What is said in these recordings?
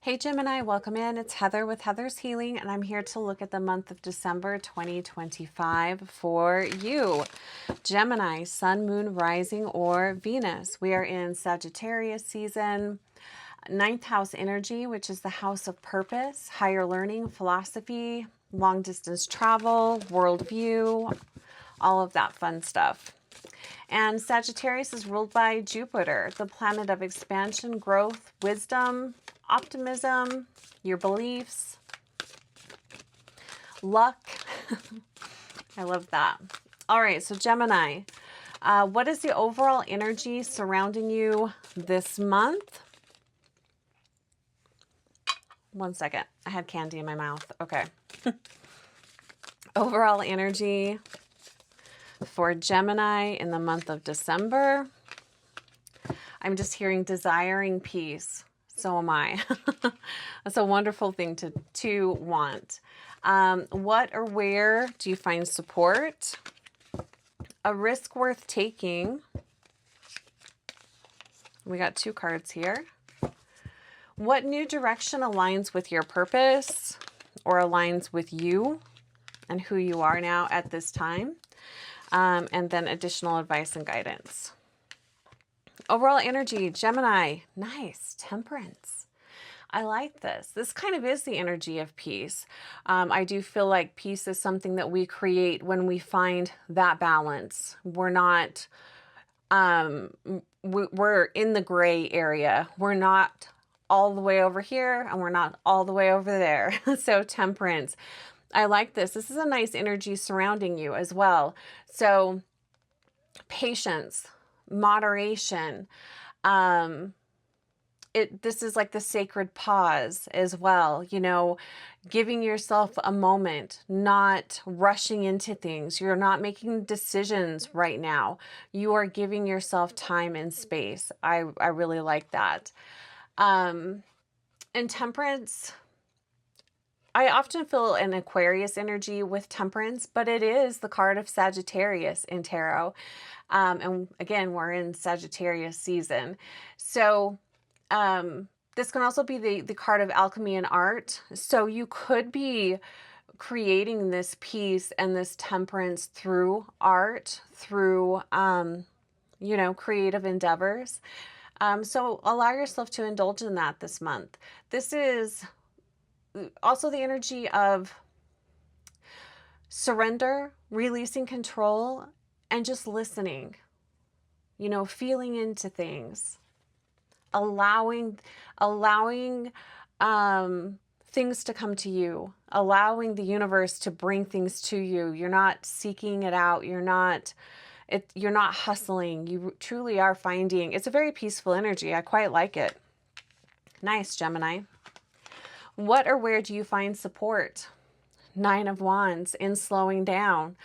Hey Gemini, welcome in. It's Heather with Heather's Healing, and I'm here to look at the month of December 2025 for you. Gemini, Sun, Moon, Rising, or Venus. We are in Sagittarius season, ninth house energy, which is the house of purpose, higher learning, philosophy, long distance travel, worldview, all of that fun stuff. And Sagittarius is ruled by Jupiter, the planet of expansion, growth, wisdom, optimism, your beliefs, luck. I love that. All right, so Gemini, what is the overall energy surrounding you this month? One second. I had candy in my mouth. Okay. Overall energy for Gemini in the month of December. I'm just hearing desiring peace. So am I. That's a wonderful thing to want. What or where do you find support? A risk worth taking. We got two cards here. What new direction aligns with your purpose or aligns with you and who you are now at this time? And then additional advice and guidance. Overall energy, Gemini, nice, temperance. I like this. This kind of is the energy of peace. I do feel like peace is something that we create when we find that balance. We're not, we're in the gray area. We're not all the way over here and we're not all the way over there. So temperance. I like this. This is a nice energy surrounding you as well. So patience, moderation. This is like the sacred pause as well, you know, giving yourself a moment, not rushing into things. You're not making decisions right now. You are giving yourself time and space. I really like that. And temperance, I often feel an Aquarius energy with temperance, but it is the card of Sagittarius in tarot. And again, we're in Sagittarius season. So this can also be the card of alchemy and art. So you could be creating this peace and this temperance through art, through, you know, creative endeavors. So allow yourself to indulge in that this month. This is also the energy of surrender, releasing control, and just listening, you know, feeling into things, allowing things to come to you, allowing the universe to bring things to you. You're not seeking it out. You're not hustling. You truly are finding. It's a very peaceful energy. I quite like it. Nice, Gemini. What or where do you find support? Nine of Wands, in slowing down.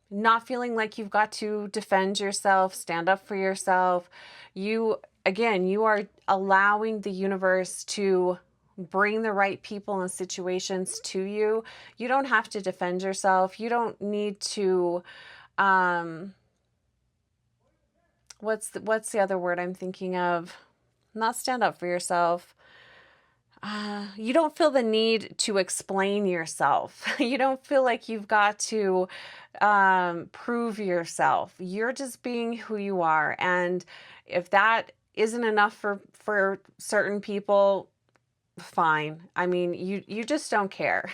Not feeling like you've got to defend yourself, stand up for yourself. You are allowing the universe to bring the right people and situations to you. You don't have to defend yourself. You don't need to, what's the other word I'm thinking of? Not stand up for yourself. You don't feel the need to explain yourself. You don't feel like you've got to prove yourself. You're just being who you are. And if that isn't enough for certain people, fine. I mean, you just don't care.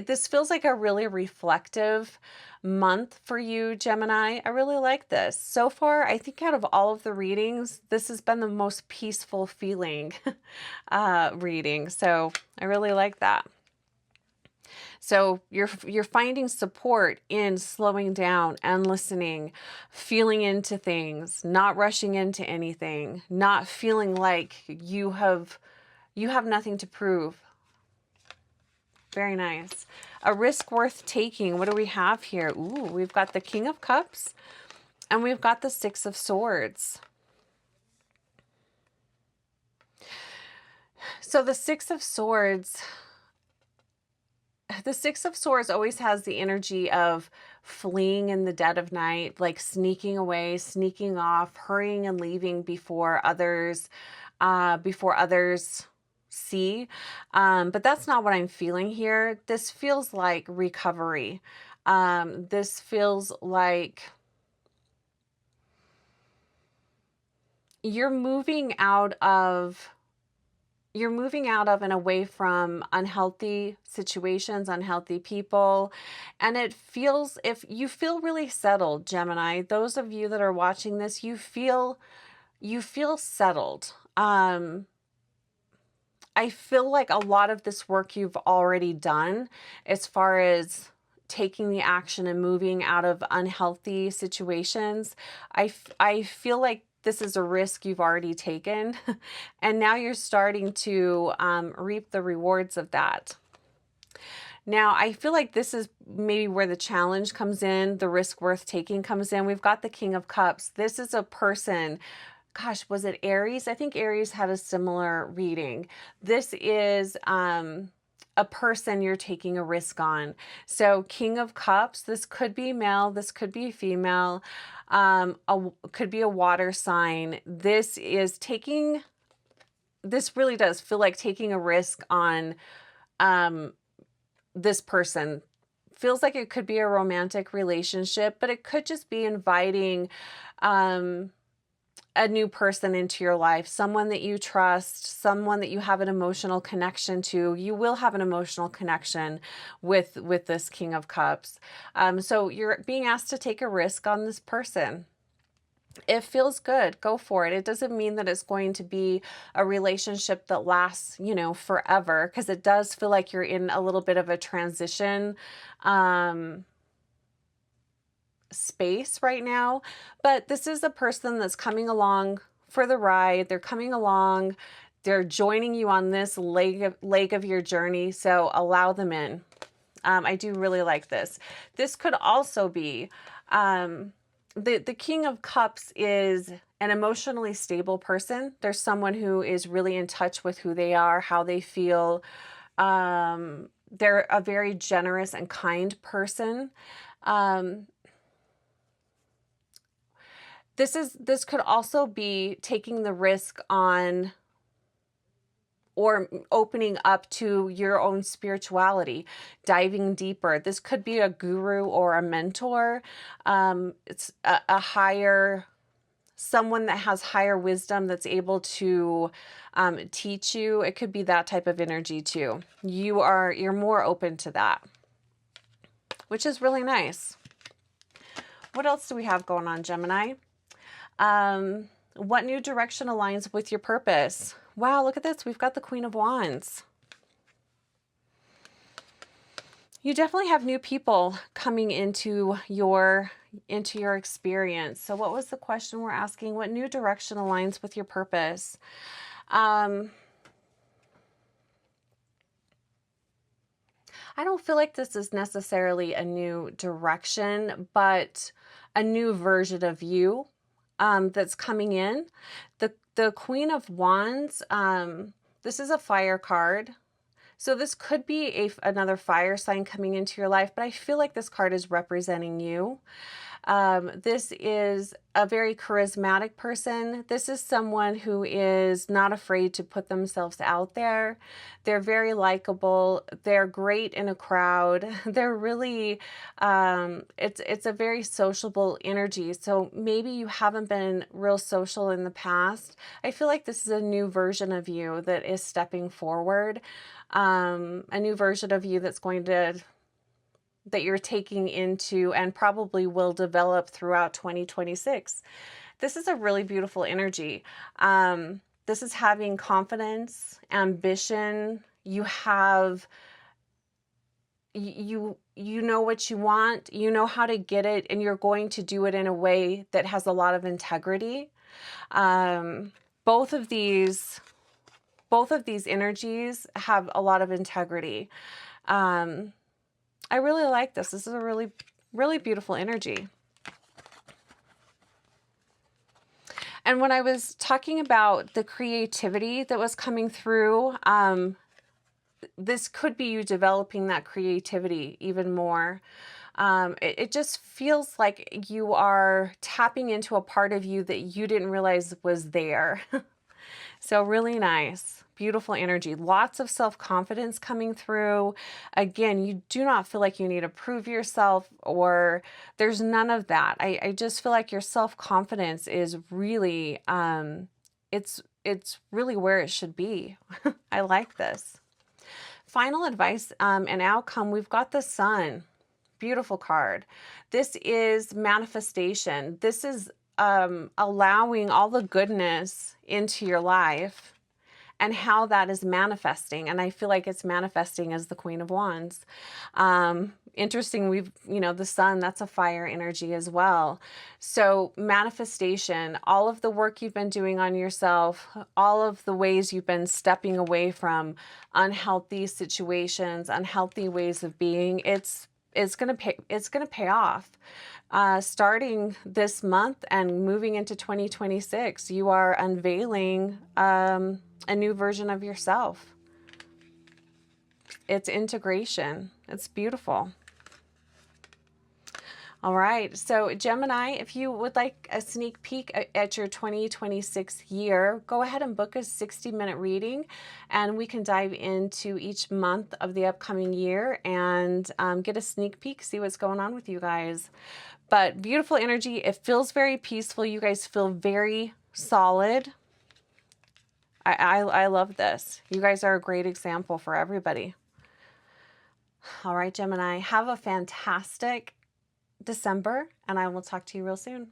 This feels like a really reflective month for you, Gemini. I really like this. So far, I think out of all of the readings, this has been the most peaceful feeling reading. So I really like that. So you're finding support in slowing down and listening, feeling into things, not rushing into anything, not feeling like you have nothing to prove. Very nice. A risk worth taking. What do we have here? Ooh, we've got the King of Cups and we've got the Six of Swords. So the Six of Swords, the Six of Swords always has the energy of fleeing in the dead of night, like sneaking away, sneaking off, hurrying and leaving before others see. But that's not what I'm feeling here. This feels like recovery. This feels like you're moving out of and away from unhealthy situations, unhealthy people. And it feels, if you feel really settled, Gemini, those of you that are watching this, you feel settled. I feel like a lot of this work you've already done as far as taking the action and moving out of unhealthy situations. I feel like this is a risk you've already taken, and now you're starting to reap the rewards of that. Now, I feel like this is maybe where the challenge comes in, the risk worth taking comes in. We've got the King of Cups. This is a person, gosh, was it Aries? I think Aries had a similar reading. This is a person you're taking a risk on. So King of Cups, this could be male, this could be female, could be a water sign. This really does feel like taking a risk on this person. Feels like it could be a romantic relationship, but it could just be inviting a new person into your life, someone that you trust, someone that you have an emotional connection to. You will have an emotional connection with this King of Cups. So you're being asked to take a risk on this person. It feels good. Go for it. It doesn't mean that it's going to be a relationship that lasts, forever, because it does feel like you're in a little bit of a transition space right now. But this is a person that's coming along for the ride. They're coming along. They're joining you on this leg of your journey. So allow them in. I do really like this. This could also be the King of Cups is an emotionally stable person. There's someone who is really in touch with who they are, how they feel. They're a very generous and kind person. This could also be taking the risk on or opening up to your own spirituality, diving deeper. This could be a guru or a mentor. It's a higher, someone that has higher wisdom that's able to teach you. It could be that type of energy too. You're more open to that, which is really nice. What else do we have going on, Gemini? What new direction aligns with your purpose? Wow, look at this. We've got the Queen of Wands. You definitely have new people coming into your experience. So what was the question we're asking? What new direction aligns with your purpose? I don't feel like this is necessarily a new direction, but a new version of you that's coming in. The Queen of Wands, this is a fire card. So this could be another fire sign coming into your life, but I feel like this card is representing you. This is a very charismatic person. This is someone who is not afraid to put themselves out there. They're very likable. They're great in a crowd. They're really, it's a very sociable energy. So maybe you haven't been real social in the past. I feel like this is a new version of you that is stepping forward. A new version of you that you're taking into and probably will develop throughout 2026. This is a really beautiful energy. This is having confidence, ambition. You know what you want, you know how to get it, and you're going to do it in a way that has a lot of integrity. Both of these energies have a lot of integrity. I really like this. This is a really, really beautiful energy. And when I was talking about the creativity that was coming through, this could be you developing that creativity even more. It just feels like you are tapping into a part of you that you didn't realize was there. So really nice, beautiful energy, lots of self-confidence coming through. Again, you do not feel like you need to prove yourself, or there's none of that. I just feel like your self-confidence is really, it's really where it should be. I like this. Final advice and outcome, we've got the Sun. Beautiful card. This is manifestation. This is allowing all the goodness into your life and how that is manifesting. And I feel like it's manifesting as the Queen of Wands. Interesting, the Sun, that's a fire energy as well. So manifestation, all of the work you've been doing on yourself, all of the ways you've been stepping away from unhealthy situations, unhealthy ways of being, it's going to pay off. Starting this month and moving into 2026, you are unveiling a new version of yourself. It's integration. It's beautiful. All right, so Gemini, if you would like a sneak peek at your 2026 year, go ahead and book a 60-minute reading, and we can dive into each month of the upcoming year and get a sneak peek, see what's going on with you guys. But beautiful energy. It feels very peaceful. You guys feel very solid. I love this. You guys are a great example for everybody. All right, Gemini, have a fantastic December, and I will talk to you real soon.